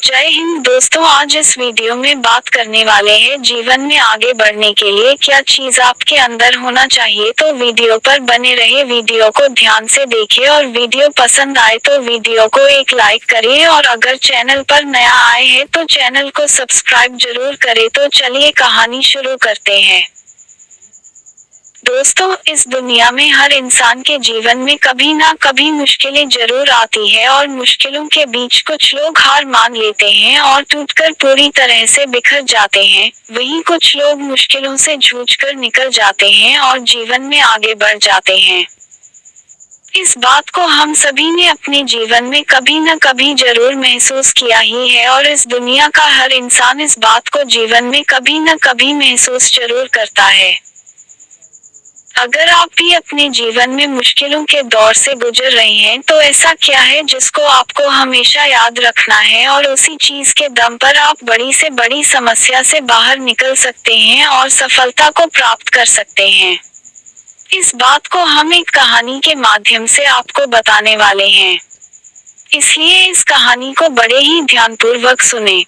जय हिंद दोस्तों, आज इस वीडियो में बात करने वाले हैं जीवन में आगे बढ़ने के लिए क्या चीज आपके अंदर होना चाहिए। तो वीडियो पर बने रहे, वीडियो को ध्यान से देखिए और वीडियो पसंद आए तो वीडियो को एक लाइक करिए और अगर चैनल पर नया आए हैं तो चैनल को सब्सक्राइब जरूर करें। तो चलिए कहानी शुरू करते हैं। दोस्तों, इस दुनिया में हर इंसान के जीवन में कभी ना कभी मुश्किलें जरूर आती है और मुश्किलों के बीच कुछ लोग हार मान लेते हैं और टूटकर पूरी तरह से बिखर जाते हैं। वहीं कुछ लोग मुश्किलों से जूझकर निकल जाते हैं और जीवन में आगे बढ़ जाते हैं। इस बात को हम सभी ने अपने जीवन में कभी न कभी जरूर महसूस किया ही है और इस दुनिया का हर इंसान इस बात को जीवन में कभी न कभी महसूस जरूर करता है। अगर आप भी अपने जीवन में मुश्किलों के दौर से गुजर रहे हैं तो ऐसा क्या है जिसको आपको हमेशा याद रखना है और उसी चीज के दम पर आप बड़ी से बड़ी समस्या से बाहर निकल सकते हैं और सफलता को प्राप्त कर सकते हैं। इस बात को हम एक कहानी के माध्यम से आपको बताने वाले हैं, इसलिए इस कहानी को बड़े ही ध्यानपूर्वक सुने।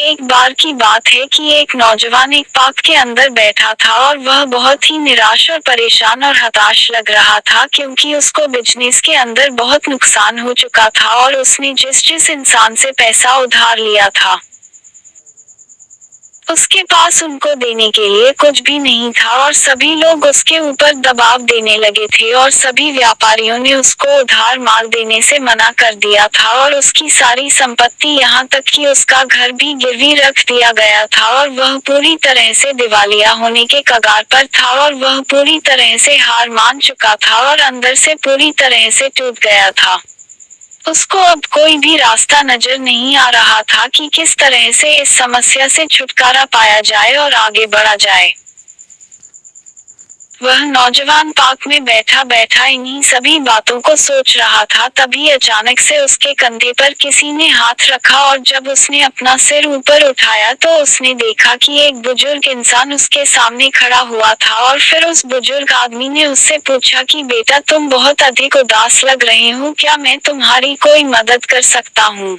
एक बार की बात है कि एक नौजवान एक पार्क के अंदर बैठा था और वह बहुत ही निराश और परेशान और हताश लग रहा था क्योंकि उसको बिजनेस के अंदर बहुत नुकसान हो चुका था और उसने जिस जिस इंसान से पैसा उधार लिया था उसके पास उनको देने के लिए कुछ भी नहीं था और सभी लोग उसके ऊपर दबाव देने लगे थे और सभी व्यापारियों ने उसको उधार माल देने से मना कर दिया था और उसकी सारी संपत्ति यहाँ तक कि उसका घर भी गिरवी रख दिया गया था और वह पूरी तरह से दिवालिया होने के कगार पर था और वह पूरी तरह से हार मान चुका था और अंदर से पूरी तरह से टूट गया था। उसको अब कोई भी रास्ता नजर नहीं आ रहा था कि किस तरह से इस समस्या से छुटकारा पाया जाए और आगे बढ़ा जाए। वह नौजवान पार्क में बैठा बैठा इन्हीं सभी बातों को सोच रहा था, तभी अचानक से उसके कंधे पर किसी ने हाथ रखा और जब उसने अपना सिर ऊपर उठाया तो उसने देखा कि एक बुजुर्ग इंसान उसके सामने खड़ा हुआ था और फिर उस बुजुर्ग आदमी ने उससे पूछा कि बेटा, तुम बहुत अधिक उदास लग रहे हो, क्या मैं तुम्हारी कोई मदद कर सकता हूँ।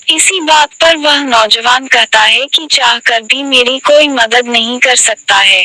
इसी बात पर वह नौजवान कहता है कि चाहकर भी मेरी कोई मदद नहीं कर सकता है।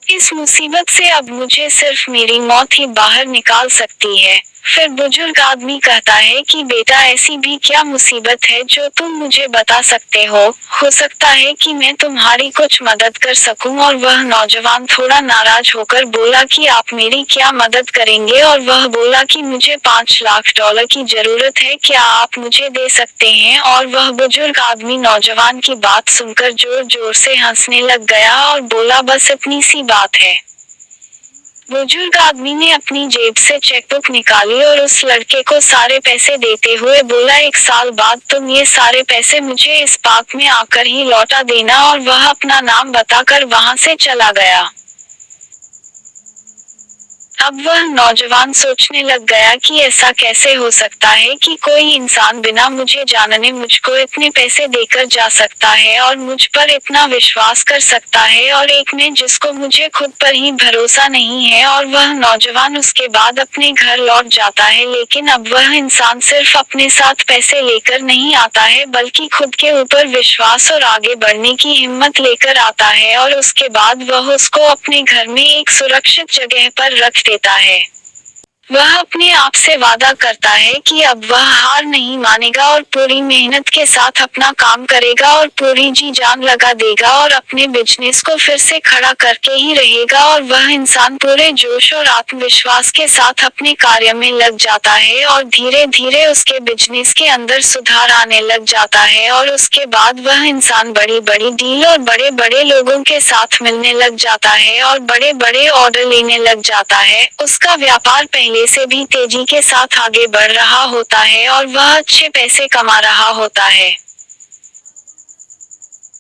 इस मुसीबत से अब मुझे सिर्फ मेरी मौत ही बाहर निकाल सकती है। फिर बुजुर्ग आदमी कहता है कि बेटा, ऐसी भी क्या मुसीबत है जो तुम मुझे बता सकते हो सकता है कि मैं तुम्हारी कुछ मदद कर सकूं। और वह नौजवान थोड़ा नाराज होकर बोला कि आप मेरी क्या मदद करेंगे, और वह बोला कि मुझे $5 लाख की जरूरत है, क्या आप मुझे दे सकते हैं। और वह बुजुर्ग आदमी नौजवान की बात सुनकर जोर जोर से हंसने लग गया और बोला, बस इतनी सी बात है। बुजुर्ग आदमी ने अपनी जेब से चेकबुक निकाली और उस लड़के को सारे पैसे देते हुए बोला, 1 साल बाद तुम ये सारे पैसे मुझे इस पार्क में आकर ही लौटा देना। और वह अपना नाम बताकर वहां से चला गया। अब वह नौजवान सोचने लग गया कि ऐसा कैसे हो सकता है कि कोई इंसान बिना मुझे जानने मुझको इतने पैसे देकर जा सकता है और मुझ पर इतना विश्वास कर सकता है, और एक में जिसको मुझे खुद पर ही भरोसा नहीं है। और वह नौजवान उसके बाद अपने घर लौट जाता है, लेकिन अब वह इंसान सिर्फ अपने साथ पैसे लेकर नहीं आता है बल्कि खुद के ऊपर विश्वास और आगे बढ़ने की हिम्मत लेकर आता है, और उसके बाद वह उसको अपने घर में एक सुरक्षित जगह पर रख देता है। वह अपने आप से वादा करता है कि अब वह हार नहीं मानेगा और पूरी मेहनत के साथ अपना काम करेगा और पूरी जी जान लगा देगा और अपने बिजनेस को फिर से खड़ा करके ही रहेगा। और वह इंसान पूरे जोश और आत्मविश्वास के साथ अपने कार्य में लग जाता है और धीरे धीरे उसके बिजनेस के अंदर सुधार आने लग जाता है, और उसके बाद वह इंसान बड़ी बड़ी डील और बड़े बड़े लोगों के साथ मिलने लग जाता है और बड़े बड़े ऑर्डर लेने लग जाता है। उसका व्यापार पहले से भी तेजी के साथ आगे बढ़ रहा होता है और वह अच्छे पैसे कमा रहा होता है।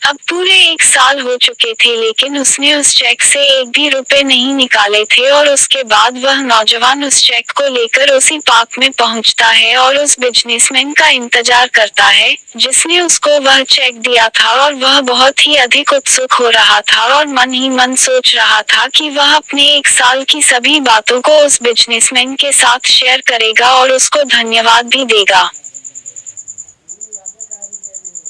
अब पूरे 1 साल हो चुके थे लेकिन उसने उस चेक से एक भी रुपए नहीं निकाले थे और उसके बाद वह नौजवान उस चेक को लेकर उसी पार्क में पहुंचता है और उस बिजनेसमैन का इंतजार करता है, जिसने उसको वह चेक दिया था और वह बहुत ही अधिक उत्सुक हो रहा था और मन ही मन सोच रहा था कि वह अपने 1 साल की सभी बातों को उस बिजनेसमैन के साथ शेयर करेगा और उसको धन्यवाद भी देगा।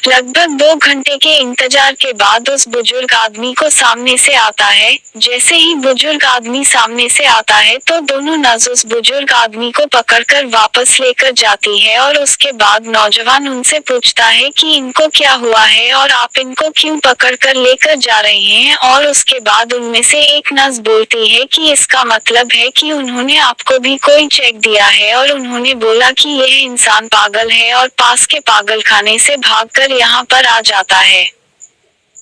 लगभग 2 घंटे के इंतजार के बाद उस बुजुर्ग आदमी को सामने से आता है। जैसे ही बुजुर्ग आदमी सामने से आता है तो दोनों नर्स उस बुजुर्ग आदमी को पकड़कर वापस लेकर जाती है और उसके बाद नौजवान उनसे पूछता है कि इनको क्या हुआ है और आप इनको क्यों पकड़कर लेकर जा रहे हैं, और उसके बाद उनमें से एक नर्स बोलती है कि इसका मतलब है कि उन्होंने आपको भी कोई चेक दिया है और उन्होंने बोला कि यह इंसान पागल है और पास के पागलखाने से भागकर यहाँ पर आ जाता है।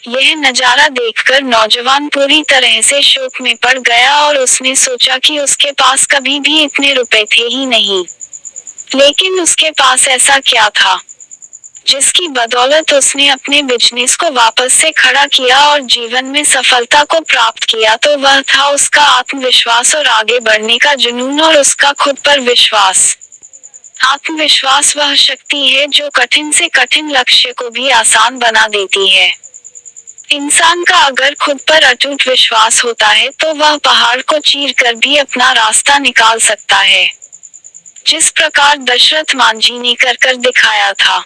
यह नजारा देखकर नौजवान पूरी तरह से शोक में पड़ गया और उसने सोचा कि उसके पास कभी भी इतने रुपए थे ही नहीं। लेकिन उसके पास ऐसा क्या था जिसकी बदौलत उसने अपने बिजनेस को वापस से खड़ा किया और जीवन में सफलता को प्राप्त किया, तो वह था उसका आत्मविश्वास और आगे बढ़ने का जुनून और उसका खुद पर विश्वास। आत्मविश्वास वह शक्ति है जो कठिन से कठिन लक्ष्य को भी आसान बना देती है। इंसान का अगर खुद पर अटूट विश्वास होता है तो वह पहाड़ को चीर कर भी अपना रास्ता निकाल सकता है। जिस प्रकार दशरथ मांझी ने कर दिखाया था।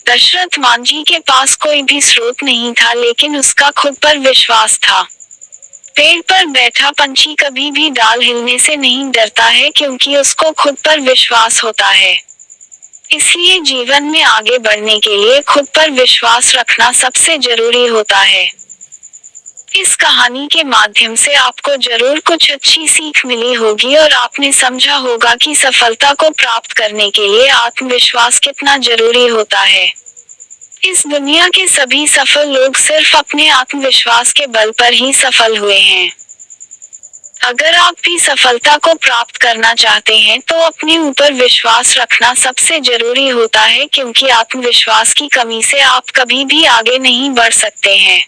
दशरथ मांझी के पास कोई भी स्रोत नहीं था लेकिन उसका खुद पर विश्वास था। पेड़ पर बैठा पंछी कभी भी डाल हिलने से नहीं डरता है क्योंकि उसको खुद पर विश्वास होता है। इसलिए जीवन में आगे बढ़ने के लिए खुद पर विश्वास रखना सबसे जरूरी होता है। इस कहानी के माध्यम से आपको जरूर कुछ अच्छी सीख मिली होगी और आपने समझा होगा कि सफलता को प्राप्त करने के लिए आत्मविश्वास कितना जरूरी होता है। इस दुनिया के सभी सफल लोग सिर्फ अपने आत्मविश्वास के बल पर ही सफल हुए हैं। अगर आप भी सफलता को प्राप्त करना चाहते हैं तो अपने ऊपर विश्वास रखना सबसे जरूरी होता है क्योंकि आत्मविश्वास की कमी से आप कभी भी आगे नहीं बढ़ सकते हैं।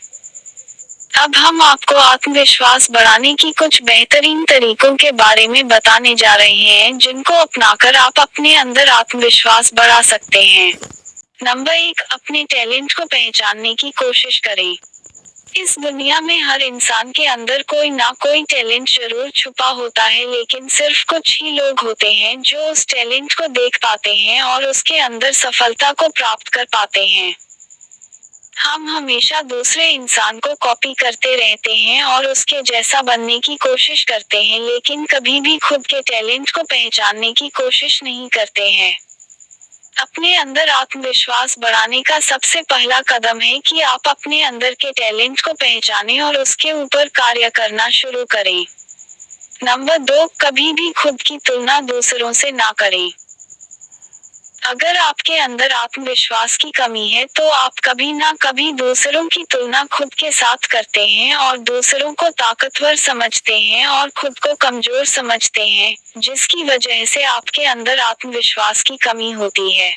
अब हम आपको आत्मविश्वास बढ़ाने की कुछ बेहतरीन तरीकों के बारे में बताने जा रहे हैं जिनको अपनाकर आप अपने अंदर आत्मविश्वास बढ़ा सकते हैं। नंबर 1, अपने टैलेंट को पहचानने की कोशिश करें। इस दुनिया में हर इंसान के अंदर कोई ना कोई टैलेंट जरूर छुपा होता है, लेकिन सिर्फ कुछ ही लोग होते हैं जो उस टैलेंट को देख पाते हैं और उसके अंदर सफलता को प्राप्त कर पाते हैं। हम हमेशा दूसरे इंसान को कॉपी करते रहते हैं और उसके जैसा बनने की कोशिश करते हैं, लेकिन कभी भी खुद के टैलेंट को पहचानने की कोशिश नहीं करते हैं। अपने अंदर आत्मविश्वास बढ़ाने का सबसे पहला कदम है कि आप अपने अंदर के टैलेंट को पहचानें और उसके ऊपर कार्य करना शुरू करें। नंबर 2, कभी भी खुद की तुलना दूसरों से ना करें। अगर आपके अंदर आत्मविश्वास की कमी है तो आप कभी ना कभी दूसरों की तुलना खुद के साथ करते हैं और दूसरों को ताकतवर समझते हैं और खुद को कमजोर समझते हैं, जिसकी वजह से आपके अंदर आत्मविश्वास की कमी होती है।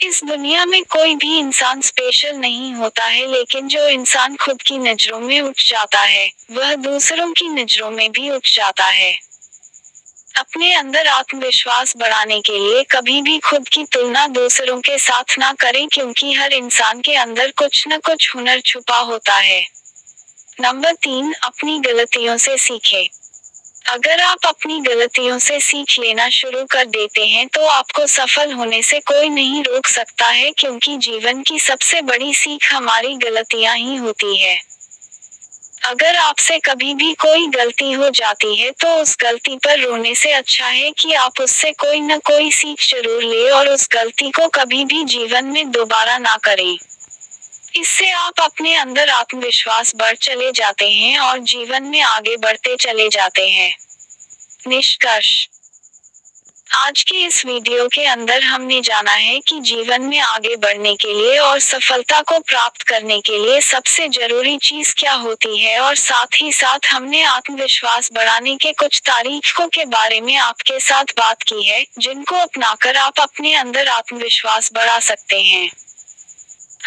इस दुनिया में कोई भी इंसान स्पेशल नहीं होता है, लेकिन जो इंसान खुद की नजरों में उठ जाता है, वह दूसरों की नजरों में भी उठ जाता है। अपने अंदर आत्मविश्वास बढ़ाने के लिए कभी भी खुद की तुलना दूसरों के साथ ना करें क्योंकि हर इंसान के अंदर कुछ न कुछ हुनर छुपा होता है। नंबर 3, अपनी गलतियों से सीखें। अगर आप अपनी गलतियों से सीख लेना शुरू कर देते हैं तो आपको सफल होने से कोई नहीं रोक सकता है क्योंकि जीवन की सबसे बड़ी सीख हमारी गलतियां ही होती है। अगर आपसे कभी भी कोई गलती हो जाती है तो उस गलती पर रोने से अच्छा है कि आप उससे कोई न कोई सीख जरूर ले और उस गलती को कभी भी जीवन में दोबारा ना करें। इससे आप अपने अंदर आत्मविश्वास बढ़ चले जाते हैं और जीवन में आगे बढ़ते चले जाते हैं। निष्कर्ष, आज के इस वीडियो के अंदर हमने जाना है कि जीवन में आगे बढ़ने के लिए और सफलता को प्राप्त करने के लिए सबसे जरूरी चीज क्या होती है, और साथ ही साथ हमने आत्मविश्वास बढ़ाने के कुछ तरीकों के बारे में आपके साथ बात की है, जिनको अपनाकर आप अपने अंदर आत्मविश्वास बढ़ा सकते हैं।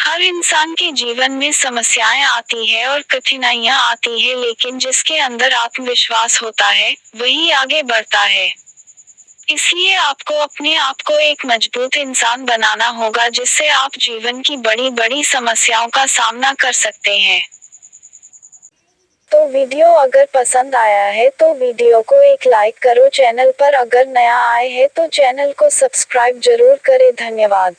हर इंसान के जीवन में समस्याएं आती है और कठिनाइयां आती है, लेकिन जिसके अंदर आत्मविश्वास होता है, वही आगे बढ़ता है। इसलिए आपको अपने आप को एक मजबूत इंसान बनाना होगा, जिससे आप जीवन की बड़ी बड़ी समस्याओं का सामना कर सकते हैं। तो वीडियो अगर पसंद आया है तो वीडियो को एक लाइक करो। चैनल पर अगर नया आए है तो चैनल को सब्सक्राइब जरूर करें। धन्यवाद।